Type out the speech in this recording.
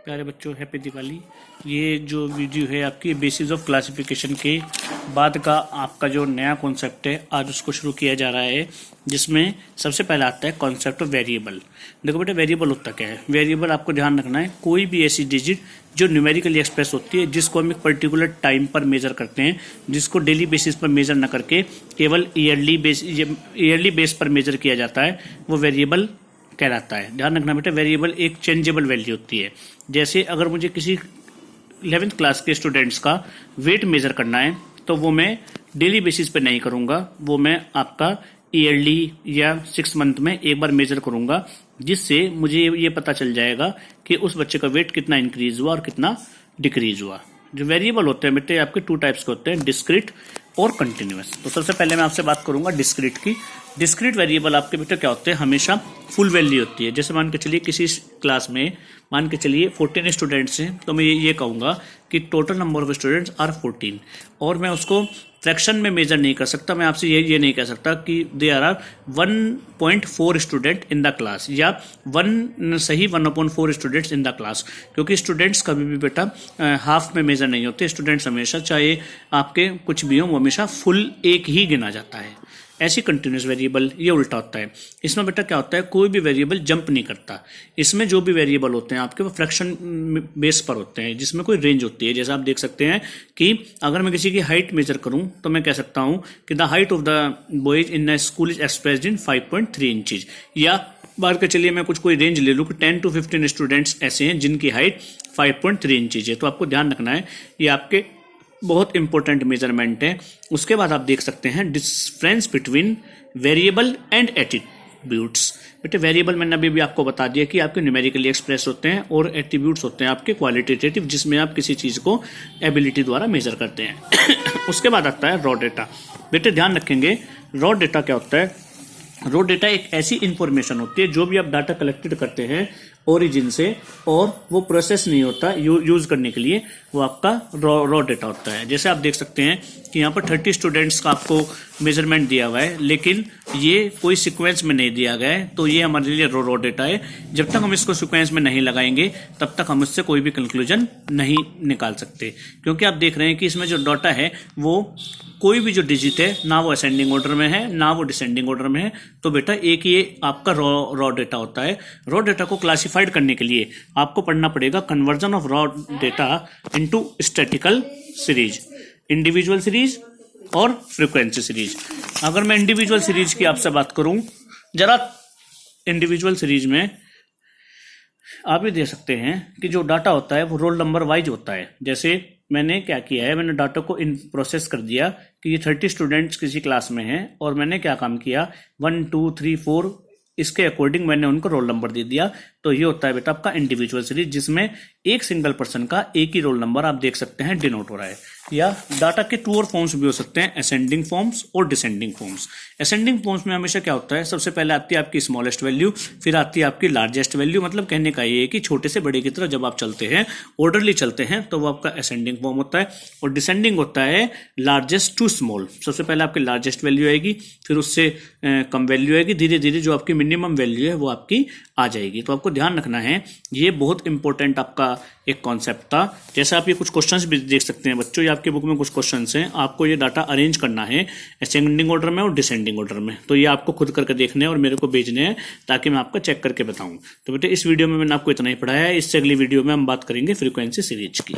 प्यारे बच्चों, हैप्पी दिवाली। ये जो वीडियो है आपकी बेसिस ऑफ क्लासिफिकेशन के बाद का आपका जो नया कॉन्सेप्ट है, आज उसको शुरू किया जा रहा है, जिसमें सबसे पहला आता है कॉन्सेप्ट ऑफ वेरिएबल। देखो बेटा, वेरिएबल होता क्या है। वेरिएबल आपको ध्यान रखना है, कोई भी ऐसी डिजिट जो न्यूमेरिकली एक्सप्रेस होती है, जिसको हम एक पर्टिकुलर टाइम पर मेजर करते हैं, जिसको डेली बेसिस पर मेजर न करके केवल ईयरली बेस पर मेजर किया जाता है, वो वेरिएबल कहलाता है। ध्यान रखना बेटा, वेरिएबल एक चेंजेबल वैल्यू होती है। जैसे अगर मुझे किसी 11th क्लास के स्टूडेंट्स का वेट मेजर करना है, तो वो मैं डेली बेसिस पे नहीं करूंगा, वो मैं आपका ईयरली या 6 मंथ में एक बार मेजर करूंगा, जिससे मुझे ये पता चल जाएगा कि उस बच्चे का वेट कितना इंक्रीज हुआ और कितना डिक्रीज हुआ। जो वेरिएबल होते हैं बेटे आपके 2 टाइप्स के होते हैं, डिस्क्रीट और कंटिन्यूअस। तो सबसे पहले मैं आपसे बात करूंगा डिस्क्रीट की। डिस्क्रीट वेरिएबल आपके बेटे क्या होते हैं, हमेशा फुल वैल्यू होती है। जैसे मान के चलिए किसी क्लास में मान के चलिए 14 स्टूडेंट्स हैं, तो मैं ये कहूँगा कि total number of students are 14, और मैं उसको फ्रैक्शन में मेजर नहीं कर सकता। मैं आपसे ये नहीं कह सकता कि they are 1.4 student in the class, या 1/4 स्टूडेंट्स इन द क्लास, क्योंकि स्टूडेंट्स कभी भी बेटा हाफ में मेजर नहीं होते। स्टूडेंट्स हमेशा, चाहे आपके कुछ भी हो, वो हमेशा फुल एक ही गिना जाता है। ऐसी कंटिन्यूस वेरिएबल ये उल्टा होता है। इसमें बेटा क्या होता है, कोई भी वेरिएबल जंप नहीं करता। इसमें जो भी वेरिएबल होते हैं आपके, वो फ्रैक्शन बेस पर होते हैं, जिसमें कोई रेंज होती है। जैसे आप देख सकते हैं कि अगर मैं किसी की हाइट मेजर करूं, तो मैं कह सकता हूं कि the height of the boys in the school is expressed in 5.3 inches, या बाहर के चलिए मैं कुछ कोई रेंज ले लूं कि 10 to 15 स्टूडेंट्स ऐसे हैं जिनकी हाइट 5.3 इंचज है। तो आपको ध्यान रखना है, ये आपके बहुत इंपॉर्टेंट मेजरमेंट है। उसके बाद आप देख सकते हैं difference between variable and attributes. बेटे वेरिएबल मैंने अभी भी आपको बता दिया कि आपके न्यूमेरिकली एक्सप्रेस होते हैं, और एट्रीब्यूट्स होते हैं आपके क्वालिटेटिव, जिसमें आप किसी चीज़ को एबिलिटी द्वारा मेजर करते हैं। उसके बाद आता है रॉ डेटा। बेटे ध्यान रखेंगे, रॉ डेटा क्या होता है। रॉ डेटा एक ऐसी इंफॉर्मेशन होती है, जो भी आप डाटा कलेक्टेड करते हैं ओरिजिन से, और वो प्रोसेस नहीं होता यूज करने के लिए, वो आपका रॉ डेटा होता है। जैसे आप देख सकते हैं कि यहाँ पर 30 स्टूडेंट्स का आपको मेजरमेंट दिया हुआ है, लेकिन ये कोई सीक्वेंस में नहीं दिया गया है, तो ये हमारे लिए रॉ डेटा है। जब तक हम इसको सीक्वेंस में नहीं लगाएंगे, तब तक हम इससे कोई भी कंक्लूजन नहीं निकाल सकते, क्योंकि आप देख रहे हैं कि इसमें जो डाटा है, वो कोई भी जो डिजिट है, ना वो असेंडिंग ऑर्डर में है, ना वो डिसेंडिंग ऑर्डर में है। तो बेटा एक ये आपका रॉ डेटा होता है। रॉ डेटा को क्लासिफाइड करने के लिए आपको पढ़ना पड़ेगा conversion of raw data into statistical series, individual series और फ्रीक्वेंसी सीरीज। अगर मैं इंडिविजुअल सीरीज की आपसे बात करूं, जरा इंडिविजुअल सीरीज में आप ये दे सकते हैं कि जो डाटा होता है वो रोल नंबर वाइज होता है। जैसे मैंने क्या किया है, मैंने डाटा को इन प्रोसेस कर दिया कि ये 30 स्टूडेंट्स किसी क्लास में हैं, और मैंने क्या काम किया, 1 2 3 4 इसके अकॉर्डिंग मैंने उनको रोल नंबर दे दिया। तो ये होता है बेटा आपका इंडिविजुअल सीरीज, जिसमें एक सिंगल पर्सन का एक ही रोल नंबर आप देख सकते हैं डिनोट हो रहा है। या डाटा के 2 और फॉर्म्स भी हो सकते हैं, असेंडिंग फॉर्म्स और डिसेंडिंग फॉर्म्स। असेंडिंग फॉर्म्स में हमेशा क्या होता है, सबसे पहले आती है आपकी स्मॉलेस्ट वैल्यू, फिर आती है आपकी लार्जेस्ट वैल्यू। मतलब कहने का ये है कि छोटे से बड़े की तरफ जब आप चलते हैं, ऑर्डरली चलते हैं, तो वो आपका असेंडिंग फॉर्म होता है। और डिसेंडिंग होता है लार्जेस्ट टू स्मॉल। सबसे पहले आपकी लार्जेस्ट वैल्यू आएगी, फिर उससे कम वैल्यू आएगी, धीरे धीरे जो आपकी मिनिमम वैल्यू है वो आपकी आ जाएगी। तो आपको ध्यान रखना है, ये बहुत इंपॉर्टेंट आपका एक कॉन्सेप्ट था। जैसे आप ये कुछ क्वेश्चंस भी देख सकते हैं बच्चों, ये आपके बुक में कुछ क्वेश्चंस हैं, आपको ये डाटा अरेंज करना है असेंडिंग ऑर्डर में और डिसेंडिंग ऑर्डर में। तो ये आपको खुद करके देखने हैं और मेरे को भेजने हैं, ताकि मैं आपको चेक करके बताऊं। तो बेटे इस वीडियो में मैंने आपको इतना ही पढ़ाया है। इससे अगली वीडियो में हम बात करेंगे फ्रीक्वेंसी सीरीज की।